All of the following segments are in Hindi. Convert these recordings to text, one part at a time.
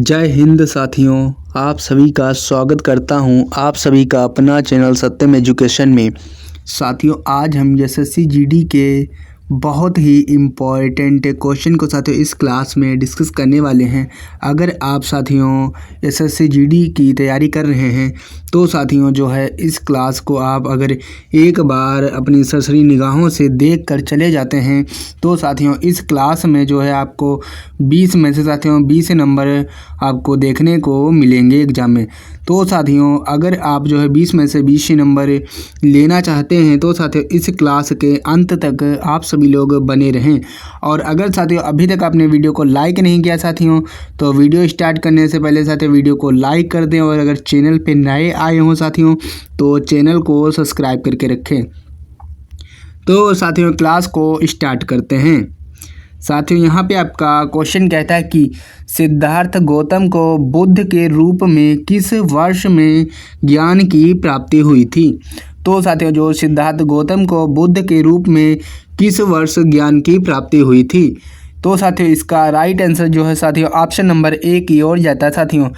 जय हिंद साथियों, आप सभी का स्वागत करता हूं आप सभी का अपना चैनल सत्यम एजुकेशन में। साथियों, आज हम एसएससी जीडी के बहुत ही इम्पॉर्टेंट क्वेश्चन को साथियों इस क्लास में डिस्कस करने वाले हैं। अगर आप साथियों एसएससी जीडी की तैयारी कर रहे हैं तो साथियों जो है इस क्लास को आप अगर एक बार अपनी सरसरी निगाहों से देख कर चले जाते हैं तो साथियों इस क्लास में जो है आपको 20 में से साथियों 20 नंबर आपको देखने को मिलेंगे एग्ज़ाम में। तो साथियों अगर आप जो है 20 में से 20 नंबर लेना चाहते हैं तो साथियों इस क्लास के अंत तक आप सभी लोग बने रहें। और अगर साथियों अभी तक आपने वीडियो को लाइक नहीं किया साथियों तो वीडियो स्टार्ट करने से पहले साथियों वीडियो को लाइक कर दें, और अगर चैनल पे नए आए हों साथियों तो चैनल को सब्सक्राइब करके रखें। तो साथियों क्लास को स्टार्ट करते हैं। साथियों यहाँ पे आपका क्वेश्चन कहता है कि सिद्धार्थ गौतम को बुद्ध के रूप में किस वर्ष में ज्ञान की प्राप्ति हुई थी। तो साथियों जो सिद्धार्थ गौतम को बुद्ध के रूप में किस वर्ष ज्ञान की प्राप्ति हुई थी, तो साथियों इसका राइट आंसर जो है साथियों ऑप्शन नंबर ए की ओर जाता है। साथियों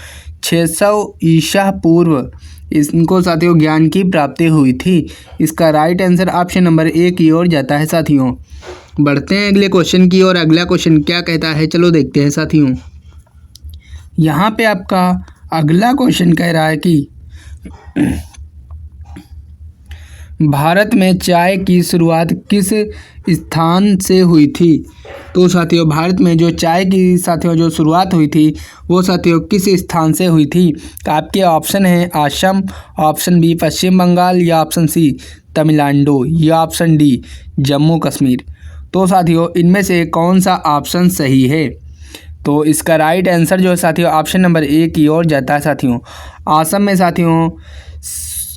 600 ईसा पूर्व इनको साथियों ज्ञान की प्राप्ति हुई थी। इसका right answer option number A की ओर जाता है। साथियों बढ़ते हैं अगले क्वेश्चन की ओर। अगला क्वेश्चन क्या कहता है चलो देखते हैं। साथियों यहाँ पे आपका अगला क्वेश्चन कह रहा है कि भारत में चाय की शुरुआत किस स्थान से हुई थी। तो साथियों भारत में जो चाय की साथियों जो शुरुआत हुई थी वो साथियों किस स्थान से हुई थी। तो आपके ऑप्शन हैं असम, ऑप्शन बी पश्चिम बंगाल, या ऑप्शन सी तमिलनाडु, या ऑप्शन डी जम्मू कश्मीर। तो साथियों इनमें से कौन सा ऑप्शन सही है। तो इसका राइट आंसर जो है साथियों ऑप्शन नंबर ए की ओर जाता है। साथियों असम में साथियों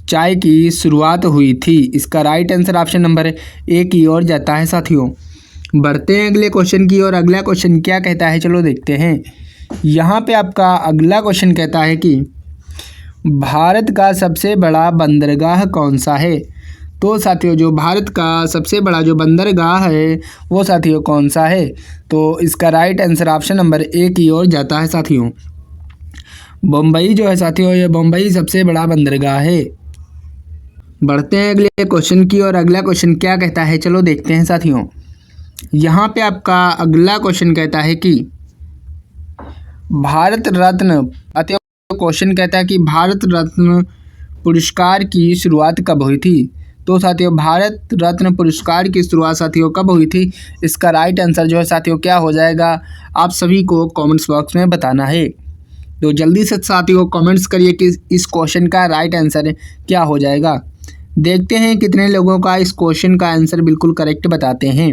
चाय की शुरुआत हुई थी। इसका right answer option number A की ओर जाता है। साथियों बढ़ते हैं अगले क्वेश्चन की ओर। अगला क्वेश्चन क्या कहता है चलो देखते हैं। यहाँ पे आपका अगला क्वेश्चन कहता है कि भारत का सबसे बड़ा बंदरगाह कौन सा है। तो साथियों जो भारत का सबसे बड़ा जो बंदरगाह है वो साथियों कौन सा है। तो इसका right answer option number A की ओर जाता है। साथियों बम्बई जो है साथियों ये बम्बई सबसे बड़ा बंदरगाह है। बढ़ते हैं अगले क्वेश्चन की और अगला क्वेश्चन क्या कहता है चलो देखते हैं। साथियों यहाँ पे आपका अगला क्वेश्चन कहता है कि भारत रत्न क्वेश्चन कहता है कि भारत रत्न पुरस्कार की शुरुआत कब हुई थी। तो साथियों भारत रत्न पुरस्कार की शुरुआत साथियों कब हुई थी। इसका राइट आंसर जो है साथियों क्या हो जाएगा आप सभी को कमेंट्स बॉक्स में बताना है। तो जल्दी से साथियों कमेंट्स करिए कि इस क्वेश्चन का राइट आंसर क्या हो जाएगा। देखते हैं कितने लोगों का इस क्वेश्चन का आंसर बिल्कुल करेक्ट बताते हैं।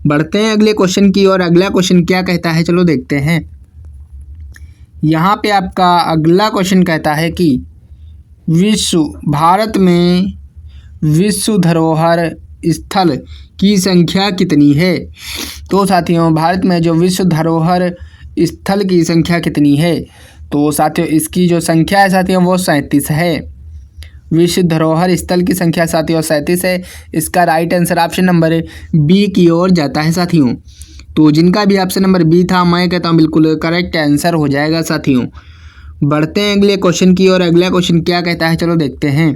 बढ़ते हैं अगले क्वेश्चन की और अगला क्वेश्चन क्या कहता है चलो देखते हैं। यहाँ पे आपका अगला क्वेश्चन कहता है कि भारत में विश्व धरोहर स्थल की संख्या कितनी है। तो साथियों भारत में जो विश्व धरोहर स्थल की संख्या कितनी है। तो साथियों इसकी जो संख्या है साथियों वो 37 है। विश्व धरोहर स्थल की संख्या साथियों 37 है। इसका right answer option number B की ओर जाता है। साथियों तो जिनका भी ऑप्शन नंबर बी था मैं कहता हूँ बिल्कुल करेक्ट आंसर हो जाएगा। साथियों बढ़ते हैं अगले क्वेश्चन की और अगला क्वेश्चन क्या कहता है चलो देखते हैं।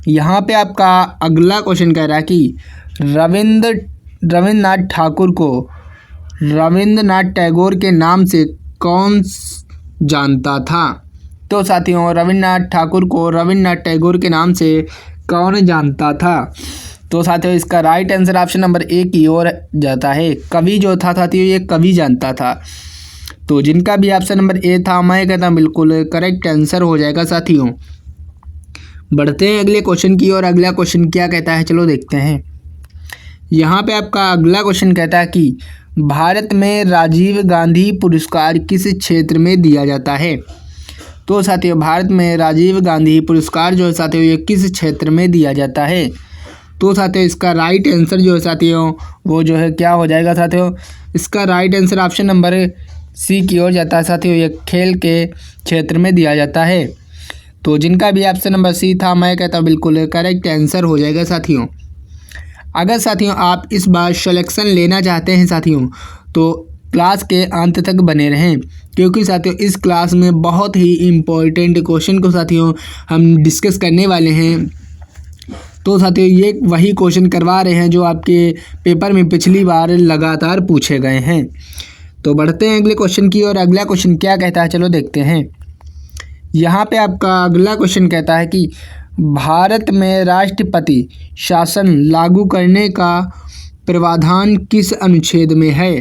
यहाँ पे आपका अगला क्वेश्चन कह रहा है कि रविन्द्रनाथ ठाकुर को रविन्द्रनाथ टैगोर के नाम से कौन जानता था। तो साथियों रविन्द्रनाथ ठाकुर को रविन्द्रनाथ टैगोर के नाम से कौन जानता था। तो साथियों इसका right answer option number A की ओर जाता है। कवि जो था साथियों ये कवि जानता था। तो जिनका भी ऑप्शन नंबर ए था मैं कहता हूँ बिल्कुल करेक्ट आंसर हो जाएगा। साथियों बढ़ते हैं अगले क्वेश्चन की और अगला क्वेश्चन क्या कहता है चलो देखते हैं। यहाँ पे आपका अगला क्वेश्चन कहता है कि भारत में राजीव गांधी पुरस्कार किस क्षेत्र में दिया जाता है। तो साथियों भारत में राजीव गांधी पुरस्कार जो है साथियों ये किस क्षेत्र में दिया जाता है। तो साथियों इसका राइट आंसर जो है साथियों वो जो है क्या हो जाएगा। साथियों इसका right answer option number C की ओर जाता है। साथियों ये खेल के क्षेत्र में दिया जाता है। तो जिनका भी ऑप्शन नंबर सी था मैं कहता हूँ बिल्कुल करेक्ट आंसर हो जाएगा। साथियों अगर साथियों आप इस बार सिलेक्शन लेना चाहते हैं साथियों तो क्लास के अंत तक बने रहें, क्योंकि साथियों इस क्लास में बहुत ही इम्पोर्टेंट क्वेश्चन को साथियों हम डिस्कस करने वाले हैं। तो साथियों ये वही क्वेश्चन करवा रहे हैं जो आपके पेपर में पिछली बार लगातार पूछे गए हैं। तो बढ़ते हैं अगले क्वेश्चन की और अगला क्वेश्चन क्या कहता है, चलो देखते हैं। यहाँ पे आपका अगला क्वेश्चन कहता है कि भारत में राष्ट्रपति शासन लागू करने का प्रावधान किस अनुच्छेद में है।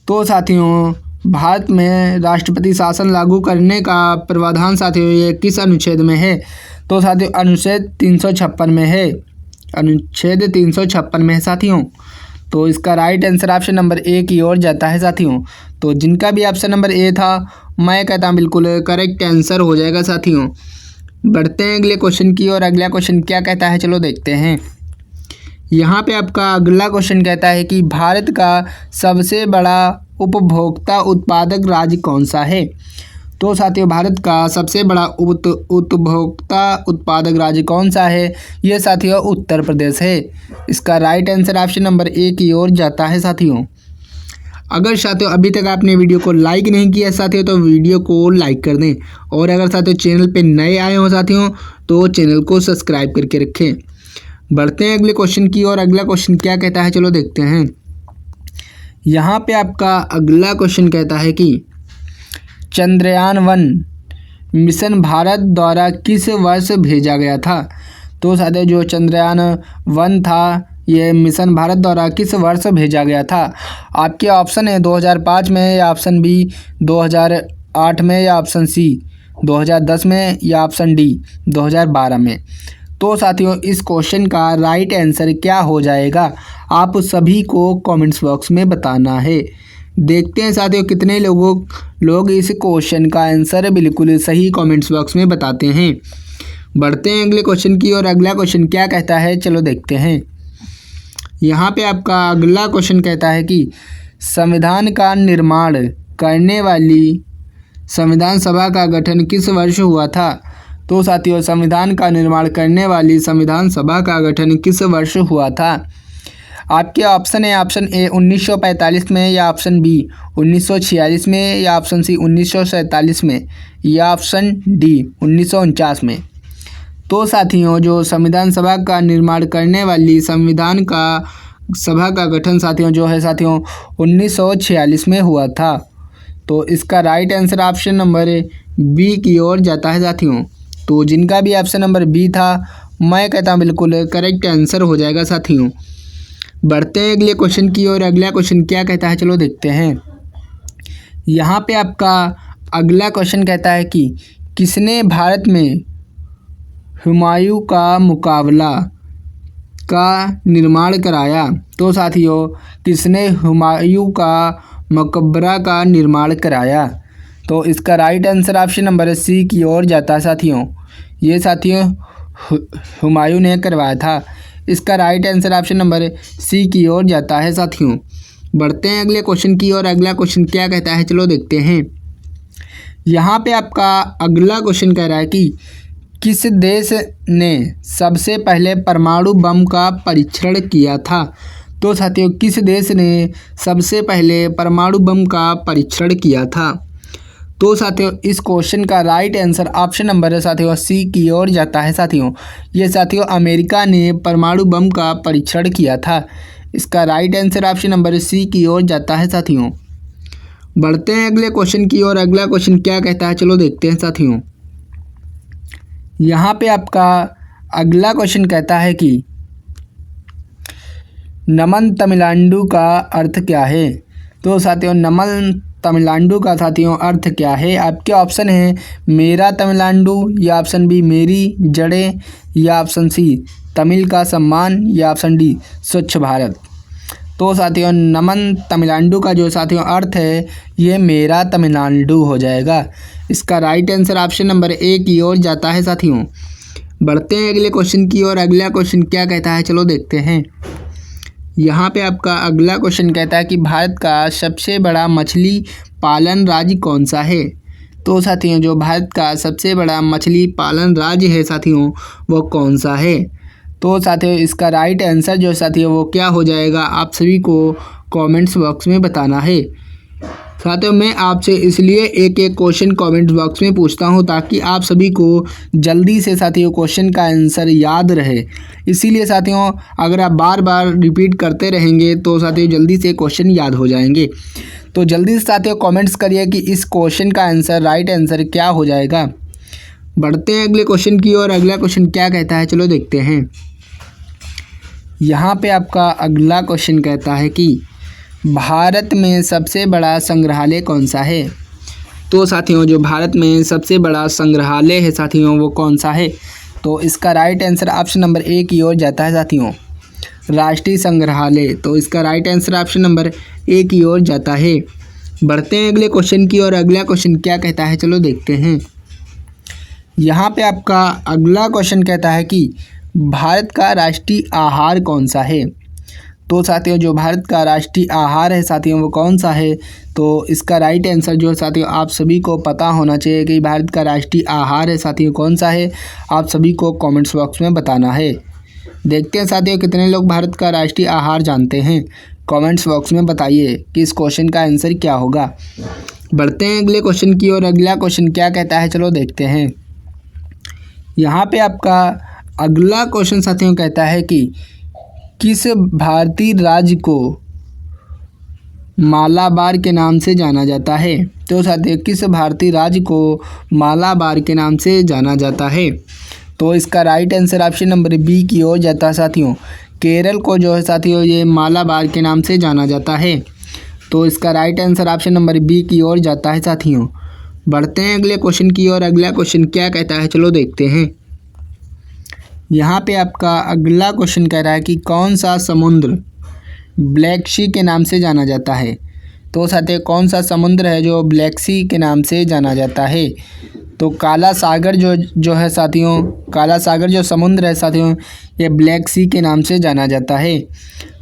तो साथियों भारत में राष्ट्रपति शासन लागू करने का प्रावधान साथियों ये किस अनुच्छेद में है। तो साथियों अनुच्छेद 356 में है, अनुच्छेद 356 में है साथियों। तो इसका right answer option number A की ओर जाता है साथियों। तो जिनका भी ऑप्शन नंबर ए था मैं कहता हूँ बिल्कुल करेक्ट आंसर हो जाएगा साथियों। बढ़ते हैं अगले क्वेश्चन की और अगला क्वेश्चन क्या कहता है, चलो देखते हैं। यहाँ पे आपका अगला क्वेश्चन कहता है कि भारत का सबसे बड़ा उपभोक्ता उत्पादक राज्य कौन सा है। तो साथियों भारत का सबसे बड़ा उपभोक्ता उत्पादक राज्य कौन सा है, ये साथियों उत्तर प्रदेश है। इसका right answer option number A की ओर जाता है साथियों। अगर साथियों अभी तक आपने वीडियो को लाइक नहीं किया साथियों तो वीडियो को लाइक कर दें, और अगर साथियों चैनल पे नए आए हो साथियों तो चैनल को सब्सक्राइब करके रखें। बढ़ते हैं अगले क्वेश्चन की और अगला क्वेश्चन क्या कहता है, चलो देखते हैं। यहाँ पे आपका अगला क्वेश्चन कहता है कि चंद्रयान-1 मिशन भारत द्वारा किस वर्ष भेजा गया था। तो साथियों जो चंद्रयान-1 था ये मिशन भारत द्वारा किस वर्ष भेजा गया था। आपके ऑप्शन है 2005 में या ऑप्शन बी 2008 में या ऑप्शन सी 2010 में या ऑप्शन डी 2012 में। तो साथियों इस क्वेश्चन का राइट आंसर क्या हो जाएगा आप सभी को कमेंट्स बॉक्स में बताना है। देखते हैं साथियों कितने लोग इस क्वेश्चन का आंसर बिल्कुल सही कमेंट्स बॉक्स में बताते हैं। बढ़ते हैं अगले क्वेश्चन की और अगला क्वेश्चन क्या कहता है, चलो देखते हैं। यहाँ पे आपका अगला क्वेश्चन कहता है कि संविधान का निर्माण करने वाली संविधान सभा का गठन किस वर्ष हुआ था। तो साथियों संविधान का निर्माण करने वाली संविधान सभा का गठन किस वर्ष हुआ था। आपके ऑप्शन है ऑप्शन ए 1945 में या ऑप्शन बी 1946 में या ऑप्शन सी 1947 में या ऑप्शन डी 1949 में। तो साथियों जो संविधान सभा का निर्माण करने वाली संविधान का सभा का गठन साथियों जो है साथियों 1946 में हुआ था। तो इसका right answer option number B की ओर जाता है साथियों। तो जिनका भी ऑप्शन नंबर बी था मैं कहता हूँ बिल्कुल करेक्ट आंसर हो जाएगा साथियों। बढ़ते हैं अगले क्वेश्चन की और अगला क्वेश्चन क्या कहता है, चलो देखते हैं। यहाँ पे आपका अगला क्वेश्चन कहता है कि किसने भारत में हुमायूं का मुकाबला का निर्माण कराया। तो साथियों किसने हुमायूं का मकबरा का निर्माण कराया। तो इसका right answer option number C की ओर जाता है साथियों। ये साथियों हुमायूं ने करवाया था। इसका right answer option number C की ओर जाता है साथियों। बढ़ते हैं अगले क्वेश्चन की और अगला क्वेश्चन क्या कहता है, चलो देखते हैं। यहाँ पे आपका अगला क्वेश्चन कह रहा है कि किस देश ने सबसे पहले परमाणु बम का परीक्षण किया था। तो साथियों किस देश ने सबसे पहले परमाणु बम का परीक्षण किया था। तो साथियों इस क्वेश्चन का राइट आंसर ऑप्शन नंबर साथियों सी की ओर जाता है साथियों। ये साथियों अमेरिका ने परमाणु बम का परीक्षण किया था। इसका right answer option number C की ओर जाता है साथियों। बढ़ते हैं अगले क्वेश्चन की और अगला क्वेश्चन क्या कहता है, चलो देखते हैं साथियों। यहाँ पे आपका अगला क्वेश्चन कहता है कि नमन तमिलनाडु का अर्थ क्या है। तो साथियों नमन तमिलनाडु का साथियों अर्थ क्या है। आपके ऑप्शन है मेरा तमिलनाडु या ऑप्शन बी मेरी जड़ें या ऑप्शन सी तमिल का सम्मान या ऑप्शन डी स्वच्छ भारत। तो साथियों नमन तमिलनाडु का जो साथियों अर्थ है ये मेरा तमिलनाडु हो जाएगा। इसका right answer option number A की ओर जाता है साथियों। बढ़ते हैं अगले क्वेश्चन की और अगला क्वेश्चन क्या कहता है, चलो देखते हैं। यहाँ पे आपका अगला क्वेश्चन कहता है कि भारत का सबसे बड़ा मछली पालन राज्य कौन सा है। तो साथियों जो भारत का सबसे बड़ा मछली पालन राज्य है साथियों वो कौन सा है। तो साथियों इसका राइट आंसर जो साथियों वो क्या हो जाएगा आप सभी को कमेंट्स बॉक्स में बताना है। साथियों मैं आपसे इसलिए एक एक क्वेश्चन कमेंट बॉक्स में पूछता हूं ताकि आप सभी को जल्दी से साथियों क्वेश्चन का आंसर याद रहे। इसीलिए साथियों अगर आप बार बार रिपीट करते रहेंगे तो साथियों जल्दी से क्वेश्चन याद हो जाएंगे। तो जल्दी से साथियों कमेंट्स करिए कि इस क्वेश्चन का आंसर राइट आंसर क्या हो जाएगा। बढ़ते हैं अगले क्वेश्चन की ओर। अगला क्वेश्चन क्या कहता है, चलो देखते हैं। यहाँ पे आपका अगला क्वेश्चन कहता है कि भारत में सबसे बड़ा संग्रहालय कौन सा है। तो साथियों जो भारत में सबसे बड़ा संग्रहालय है साथियों वो कौन सा है। तो इसका right answer option number A की ओर जाता है साथियों, राष्ट्रीय संग्रहालय। तो इसका right answer option number A की ओर जाता है। बढ़ते हैं अगले क्वेश्चन की ओर। अगला क्वेश्चन क्या कहता है, चलो देखते हैं। यहाँ पे आपका अगला क्वेश्चन कहता है कि भारत का राष्ट्रीय आहार कौन सा है। तो साथियों जो भारत का राष्ट्रीय आहार है साथियों वो कौन सा है। तो इसका राइट आंसर जो है साथियों आप सभी को पता होना चाहिए कि भारत का राष्ट्रीय आहार है साथियों कौन सा है। आप सभी को कमेंट्स बॉक्स में बताना है। देखते हैं साथियों कितने लोग भारत का राष्ट्रीय आहार जानते हैं। कमेंट्स बॉक्स में बताइए कि इस क्वेश्चन का आंसर क्या होगा। बढ़ते हैं अगले क्वेश्चन की ओर। अगला क्वेश्चन क्या कहता है, चलो देखते हैं। यहाँ पे आपका अगला क्वेश्चन साथियों कहता है कि किस भारतीय राज्य को मालाबार के नाम से जाना जाता है। तो साथियों किस भारतीय राज्य को मालाबार के नाम से जाना जाता है। तो इसका right answer option number B की ओर जाता है साथियों, केरल को जो है साथियों ये मालाबार के नाम से जाना जाता है। तो इसका right answer option number B की ओर जाता है साथियों। बढ़ते हैं अगले क्वेश्चन की ओर। अगला क्वेश्चन क्या कहता है, चलो देखते हैं। यहाँ पे आपका अगला क्वेश्चन कह रहा है कि कौन सा समुद्र ब्लैक सी के नाम से जाना जाता है। तो साथियों कौन सा समुद्र है जो ब्लैक सी के नाम से जाना जाता है। तो काला सागर जो है साथियों, काला सागर जो समुद्र है साथियों ये ब्लैक सी के नाम से जाना जाता है।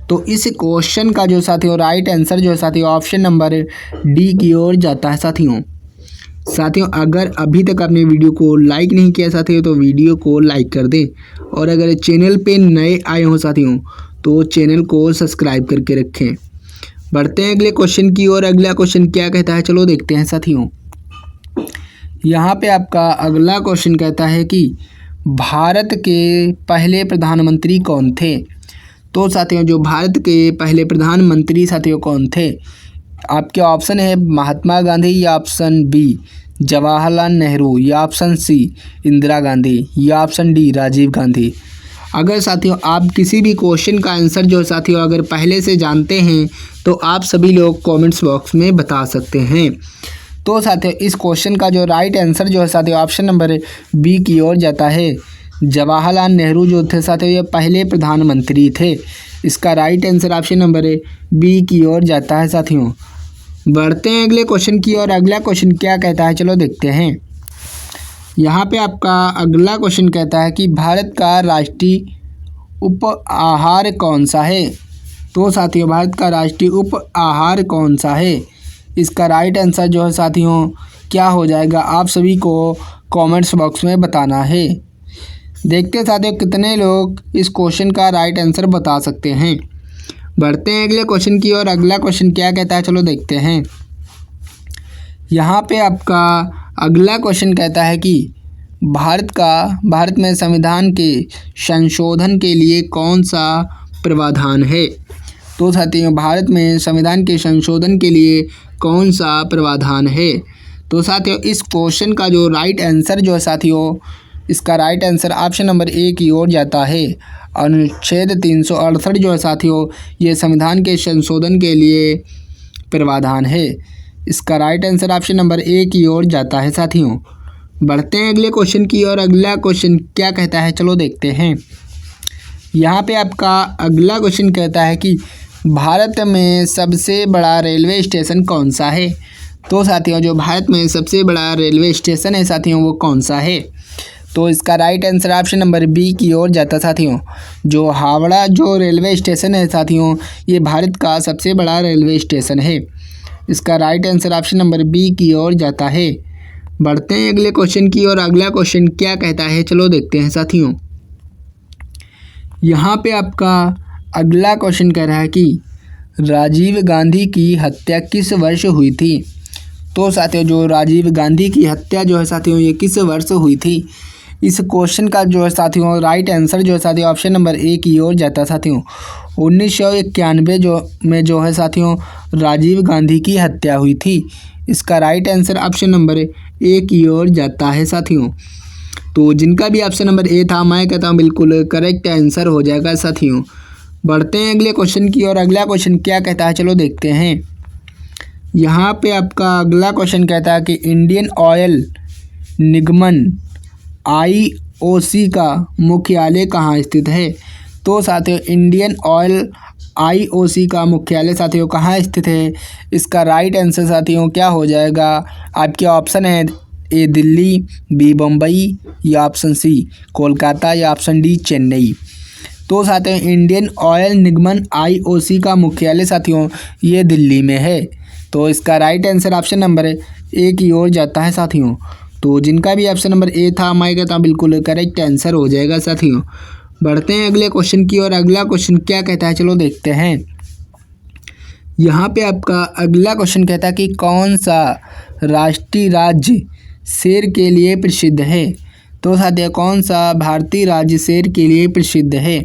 तो इस क्वेश्चन का जो साथियों राइट आंसर जो है साथियों ऑप्शन नंबर डी की ओर जाता है साथियों। साथियों अगर अभी तक आपने वीडियो को लाइक नहीं किया साथियों तो वीडियो को लाइक कर दें, और अगर चैनल पे नए आए हो साथियों तो चैनल को सब्सक्राइब करके रखें। बढ़ते हैं अगले क्वेश्चन की ओर। अगला क्वेश्चन क्या कहता है, चलो देखते हैं साथियों। यहाँ पे आपका अगला क्वेश्चन कहता है कि भारत के पहले प्रधानमंत्री कौन थे। तो साथियों जो भारत के पहले प्रधानमंत्री साथियों कौन थे। आपके ऑप्शन है महात्मा गांधी, या ऑप्शन बी जवाहरलाल नेहरू, या ऑप्शन सी इंदिरा गांधी, या ऑप्शन डी राजीव गांधी। अगर साथियों आप किसी भी क्वेश्चन का आंसर जो साथियों अगर पहले से जानते हैं तो आप सभी लोग कमेंट्स बॉक्स में बता सकते हैं। तो साथियों इस क्वेश्चन का जो राइट आंसर जो है साथियों ऑप्शन नंबर बी की ओर जाता है, जवाहरलाल नेहरू जो थे साथियों ये पहले प्रधानमंत्री थे। इसका right answer option number B की ओर जाता है साथियों। बढ़ते हैं अगले क्वेश्चन की ओर। अगला क्वेश्चन क्या कहता है, चलो देखते हैं। यहाँ पे आपका अगला क्वेश्चन कहता है कि भारत का राष्ट्रीय उप आहार कौन सा है। तो साथियों भारत का राष्ट्रीय उप आहार कौन सा है। इसका राइट आंसर जो है साथियों क्या हो जाएगा, आप सभी को कमेंट्स बॉक्स में बताना है। देखते हैं साथियों कितने लोग इस क्वेश्चन का राइट आंसर बता सकते हैं। बढ़ते हैं अगले क्वेश्चन की ओर। अगला क्वेश्चन क्या कहता है, चलो देखते हैं। यहाँ पे आपका अगला क्वेश्चन कहता है कि भारत में संविधान के संशोधन के लिए कौन सा प्रावधान है। तो साथियों भारत में संविधान के संशोधन के लिए कौन सा प्रावधान है। तो साथियों इस क्वेश्चन का जो राइट आंसर जो है साथियों इसका right answer option number A की ओर जाता है। अनुच्छेद 368 जो है साथियों ये संविधान के संशोधन के लिए प्रावधान है। इसका right answer option number A की ओर जाता है साथियों। बढ़ते हैं अगले क्वेश्चन की ओर। अगला क्वेश्चन क्या कहता है, चलो देखते हैं। यहाँ पे आपका अगला क्वेश्चन कहता है कि भारत में सबसे बड़ा रेलवे स्टेशन कौन सा है। तो साथियों जो भारत में सबसे बड़ा रेलवे स्टेशन है साथियों वो कौन सा है। तो इसका right answer option number B की ओर जाता साथियों। जो हावड़ा जो रेलवे स्टेशन है साथियों ये भारत का सबसे बड़ा रेलवे स्टेशन है। इसका right answer option number B की ओर जाता है। बढ़ते हैं अगले क्वेश्चन की ओर। अगला क्वेश्चन क्या कहता है, चलो देखते हैं साथियों। यहाँ पे आपका अगला क्वेश्चन कह रहा है कि राजीव गांधी की हत्या किस वर्ष हुई थी? तो साथियों जो राजीव गांधी की हत्या जो है साथियों ये किस वर्ष हुई थी? इस क्वेश्चन का जो है साथियों राइट आंसर जो है साथियों ऑप्शन नंबर ए की ओर जाता है साथियों। 1991 जो है साथियों राजीव गांधी की हत्या हुई थी। इसका right answer option number A की ओर जाता है साथियों। तो जिनका भी ऑप्शन नंबर ए था मैं कहता हूँ बिल्कुल करेक्ट आंसर हो जाएगा साथियों। बढ़ते हैं अगले क्वेश्चन की ओर। अगला क्वेश्चन क्या कहता है चलो देखते हैं। यहाँ पे आपका अगला क्वेश्चन कहता है कि इंडियन ऑयल निगमन IOC का मुख्यालय कहाँ स्थित है? तो साथियों इंडियन ऑयल IOC का मुख्यालय साथियों कहाँ स्थित है? इसका राइट आंसर साथियों क्या हो जाएगा? आपके ऑप्शन है ए दिल्ली, बी बम्बई या ऑप्शन सी कोलकाता या ऑप्शन डी चेन्नई। तो साथियों इंडियन ऑयल निगमन IOC का मुख्यालय साथियों ये दिल्ली में है। तो इसका right answer option number A की ओर जाता है साथियों। तो जिनका भी ऑप्शन नंबर ए था मैं कहता हूँ बिल्कुल करेक्ट आंसर हो जाएगा साथियों। बढ़ते हैं अगले क्वेश्चन की ओर। अगला क्वेश्चन क्या कहता है चलो देखते हैं। यहाँ पे आपका अगला क्वेश्चन कहता है कि कौन सा राष्ट्रीय राज्य शेर के लिए प्रसिद्ध है? तो साथियों कौन सा भारतीय राज्य शेर के लिए प्रसिद्ध है?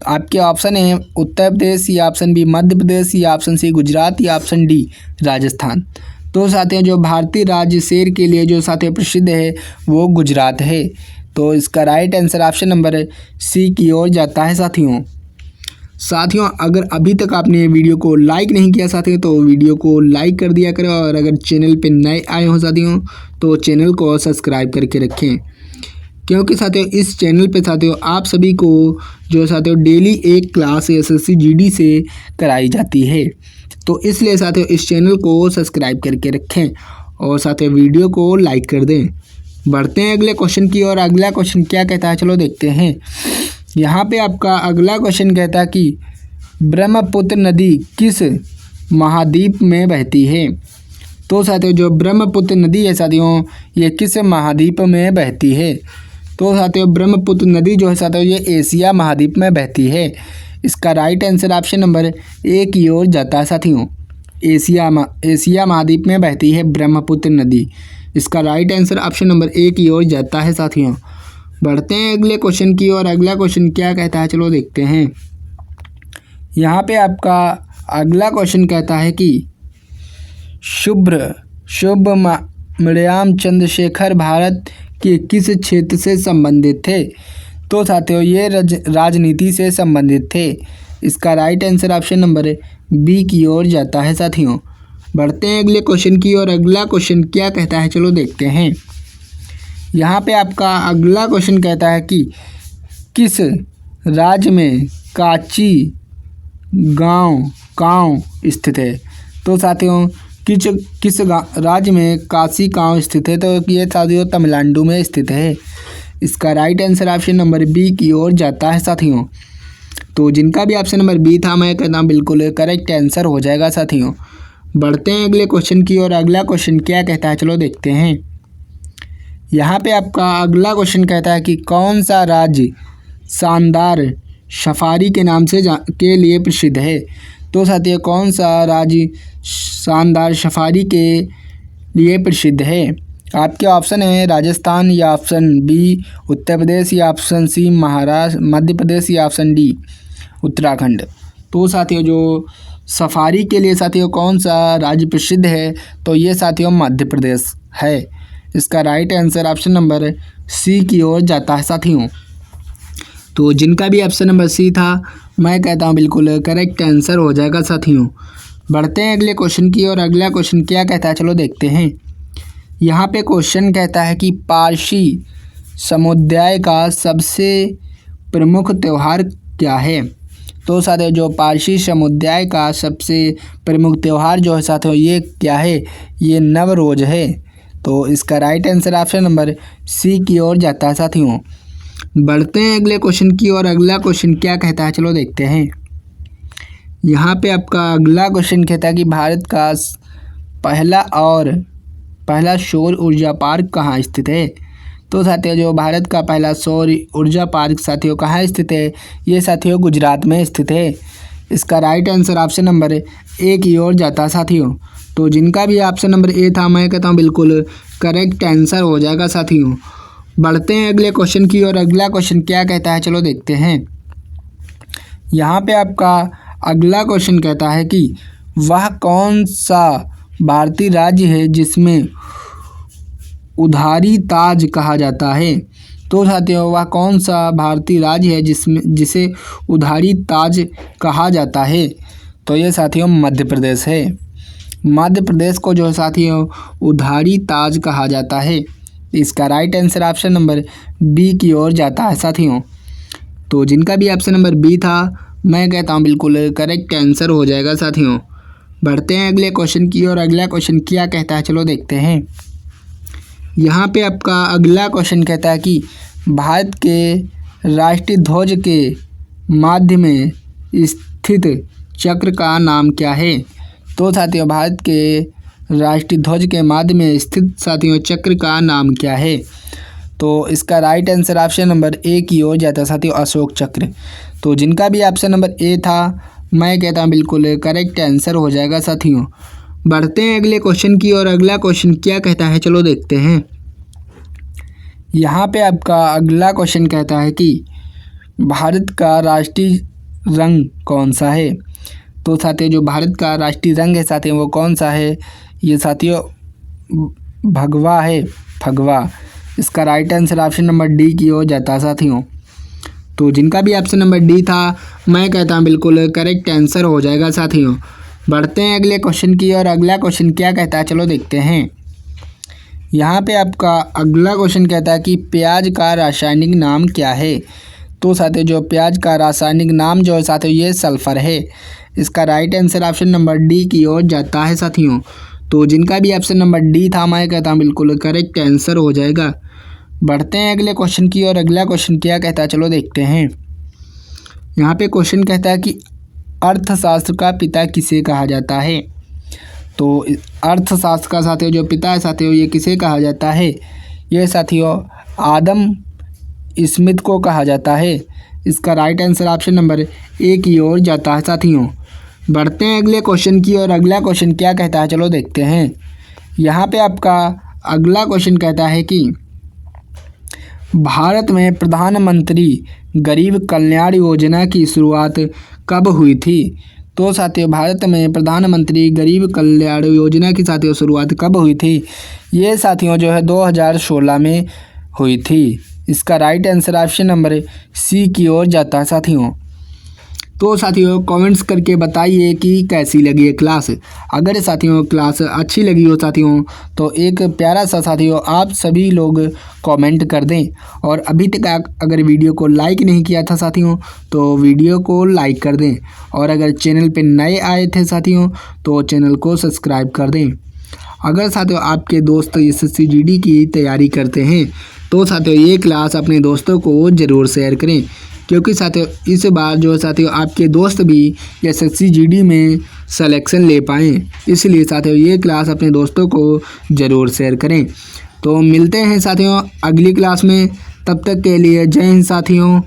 आपके ऑप्शन है उत्तर प्रदेश या ऑप्शन बी मध्य प्रदेश या ऑप्शन सी गुजरात या ऑप्शन डी राजस्थान। तो साथियों जो भारतीय राज्य शेर के लिए जो साथियों प्रसिद्ध है वो गुजरात है। तो इसका right answer option number C की ओर जाता है साथियों अगर अभी तक आपने वीडियो को लाइक नहीं किया साथियों तो वीडियो को लाइक कर दिया करें, और अगर चैनल पे नए आए हो साथियों तो चैनल को सब्सक्राइब करके रखें, क्योंकि साथियों इस चैनल पे साथियों आप सभी को जो साथियों डेली एक क्लास SSC GD से कराई जाती है। तो इसलिए साथियों इस चैनल को सब्सक्राइब करके रखें और साथियों वीडियो को लाइक कर दें। बढ़ते हैं अगले क्वेश्चन की ओर। अगला क्वेश्चन क्या कहता है चलो देखते हैं। यहाँ पे आपका अगला क्वेश्चन कहता है कि ब्रह्मपुत्र नदी किस महाद्वीप में बहती है? तो साथियों जो ब्रह्मपुत्र नदी है साथियों ये किस महाद्वीप में बहती है? तो साथियों ब्रह्मपुत्र नदी जो है साथियों ये एशिया महाद्वीप में बहती है। इसका right answer option number A की ओर जाता है साथियों। एशिया महाद्वीप में बहती है ब्रह्मपुत्र नदी। इसका right answer option number A की ओर जाता है साथियों। बढ़ते हैं अगले क्वेश्चन की ओर। अगला क्वेश्चन क्या कहता है चलो देखते हैं। यहाँ पे आपका अगला क्वेश्चन कहता है कि शुभ्रमण्यम चंद्रशेखर भारत के किस क्षेत्र से संबंधित थे? तो साथियों ये राजनीति से संबंधित थे। इसका right answer option number B की ओर जाता है साथियों। बढ़ते हैं अगले क्वेश्चन की ओर। अगला क्वेश्चन क्या कहता है चलो देखते हैं। यहाँ पे आपका अगला क्वेश्चन कहता है कि किस राज्य में काची गाँव स्थित है? तो साथियों किस राज्य में काशी गाँव स्थित है? तो ये साथियों तमिलनाडु में स्थित है। इसका right answer option number B की ओर जाता है साथियों। तो जिनका भी ऑप्शन नंबर बी था मैं कहता हूँ बिल्कुल करेक्ट आंसर हो जाएगा साथियों। बढ़ते हैं अगले क्वेश्चन की ओर। अगला क्वेश्चन क्या कहता है चलो देखते हैं। यहाँ पे आपका अगला क्वेश्चन कहता है कि कौन सा राज्य शानदार सफारी के नाम से के लिए प्रसिद्ध है? तो साथियों कौन सा राज्य शानदार सफारी के लिए प्रसिद्ध है? आपके ऑप्शन है राजस्थान या ऑप्शन बी उत्तर प्रदेश या ऑप्शन सी महाराष्ट्र मध्य प्रदेश या ऑप्शन डी उत्तराखंड। तो साथियों जो सफारी के लिए साथियों कौन सा राज्य प्रसिद्ध है? तो ये साथियों मध्य प्रदेश है। इसका right answer option number C की ओर जाता है साथियों। तो जिनका भी ऑप्शन नंबर सी था मैं कहता हूँ बिल्कुल करेक्ट आंसर हो जाएगा साथियों। बढ़ते हैं अगले क्वेश्चन की ओर। अगला क्वेश्चन क्या कहता है चलो देखते हैं। यहाँ पे क्वेश्चन कहता है कि पारसी समुदाय का सबसे प्रमुख त्यौहार क्या है? तो साथियों जो पारसी समुदाय का सबसे प्रमुख त्यौहार जो है साथियों ये क्या है? ये नवरोज है। तो इसका right answer option number C की ओर जाता है साथियों। बढ़ते हैं अगले क्वेश्चन की ओर। अगला क्वेश्चन क्या कहता है चलो देखते हैं। यहाँ पे आपका अगला क्वेश्चन कहता है कि भारत का पहला सौर ऊर्जा पार्क कहाँ स्थित है? तो साथियों जो भारत का पहला सौर ऊर्जा पार्क साथियों कहाँ स्थित है? ये साथियों गुजरात में स्थित है। इसका right answer option number A की ओर जाता है साथियों। तो जिनका भी ऑप्शन नंबर ए था, मैं कहता हूँ बिल्कुल करेक्ट आंसर हो जाएगा साथियों। बढ़ते हैं अगले क्वेश्चन की ओर। अगला क्वेश्चन क्या कहता है, चलो देखते हैं। यहाँ पे आपका अगला क्वेश्चन कहता है कि वह कौन सा भारतीय राज्य है जिसमें उधारी ताज कहा जाता है। तो साथियों, वह कौन सा भारतीय राज्य है जिसे उधारी ताज कहा जाता है। तो ये साथियों मध्य प्रदेश है। मध्य प्रदेश को जो साथियों उधारी ताज कहा जाता है। इसका right answer option number B की ओर जाता है साथियों। तो जिनका भी ऑप्शन नंबर बी था, मैं कहता हूँ बिल्कुल करेक्ट आंसर हो जाएगा साथियों। बढ़ते हैं अगले क्वेश्चन की ओर। अगला क्वेश्चन क्या कहता है, चलो देखते हैं। यहाँ पे आपका अगला क्वेश्चन कहता है कि भारत के राष्ट्रीय ध्वज के मध्य में स्थित चक्र का नाम क्या है। तो साथियों, भारत के राष्ट्रीय ध्वज के मध्य में स्थित साथियों चक्र का नाम क्या है। तो इसका right answer option number A की ओर जाता है साथियों, अशोक चक्र। तो जिनका भी ऑप्शन नंबर ए था, मैं कहता हूँ बिल्कुल करेक्ट आंसर हो जाएगा साथियों। बढ़ते हैं अगले क्वेश्चन की ओर। अगला क्वेश्चन क्या कहता है, चलो देखते हैं। यहाँ पे आपका अगला क्वेश्चन कहता है कि भारत का राष्ट्रीय रंग कौन सा है। तो साथियों, जो भारत का राष्ट्रीय रंग है साथियों वो कौन सा है। ये साथियों भगवा है, भगवा। इसका right answer option number D की ओर जाता है साथियों। तो जिनका भी ऑप्शन नंबर डी था, मैं कहता हूँ बिल्कुल करेक्ट आंसर हो जाएगा साथियों। बढ़ते हैं अगले क्वेश्चन की ओर। अगला क्वेश्चन क्या कहता है, चलो देखते हैं। यहाँ पे आपका अगला क्वेश्चन कहता है कि प्याज का रासायनिक नाम क्या है। तो साथियों, जो प्याज का रासायनिक नाम जो है साथियों ये सल्फर है। इसका right answer option number D की ओर जाता है साथियों। तो जिनका भी ऑप्शन नंबर डी था, मैं कहता हूँ बिल्कुल करेक्ट आंसर हो जाएगा। बढ़ते हैं अगले क्वेश्चन की ओर। अगला क्वेश्चन क्या कहता है, चलो देखते हैं। यहाँ पे क्वेश्चन कहता है कि अर्थशास्त्र का पिता किसे कहा जाता है। तो अर्थशास्त्र का साथियों जो पिता है साथियों ये किसे कहा जाता है। ये साथियों आदम स्मिथ को कहा जाता है। इसका right answer option number A की ओर जाता है साथियों। बढ़ते हैं अगले क्वेश्चन की ओर। अगला क्वेश्चन क्या कहता है, चलो देखते हैं। यहाँ पे आपका अगला क्वेश्चन कहता है कि भारत में प्रधानमंत्री गरीब कल्याण योजना की शुरुआत कब हुई थी। तो साथियों, भारत में प्रधानमंत्री गरीब कल्याण योजना की साथियों शुरुआत कब हुई थी। ये साथियों जो है 2016 में हुई थी। इसका right answer option number C की ओर जाता है साथियों। तो साथियों कमेंट्स करके बताइए कि कैसी लगी है क्लास। अगर साथियों क्लास अच्छी लगी हो साथियों तो एक प्यारा सा साथियों आप सभी लोग कमेंट कर दें। और अभी तक अगर वीडियो को लाइक नहीं किया था साथियों तो वीडियो को लाइक कर दें। और अगर चैनल पे नए आए थे साथियों तो चैनल को सब्सक्राइब कर दें। अगर साथियों आपके दोस्त SSC GD की तैयारी करते हैं तो साथियों ये क्लास अपने दोस्तों को ज़रूर शेयर करें, क्योंकि साथियों इस बार जो साथियों आपके दोस्त भी SSC GD में सिलेक्शन ले पाएँ, इसलिए साथियों ये क्लास अपने दोस्तों को ज़रूर शेयर करें। तो मिलते हैं साथियों अगली क्लास में, तब तक के लिए जय हिंद साथियों।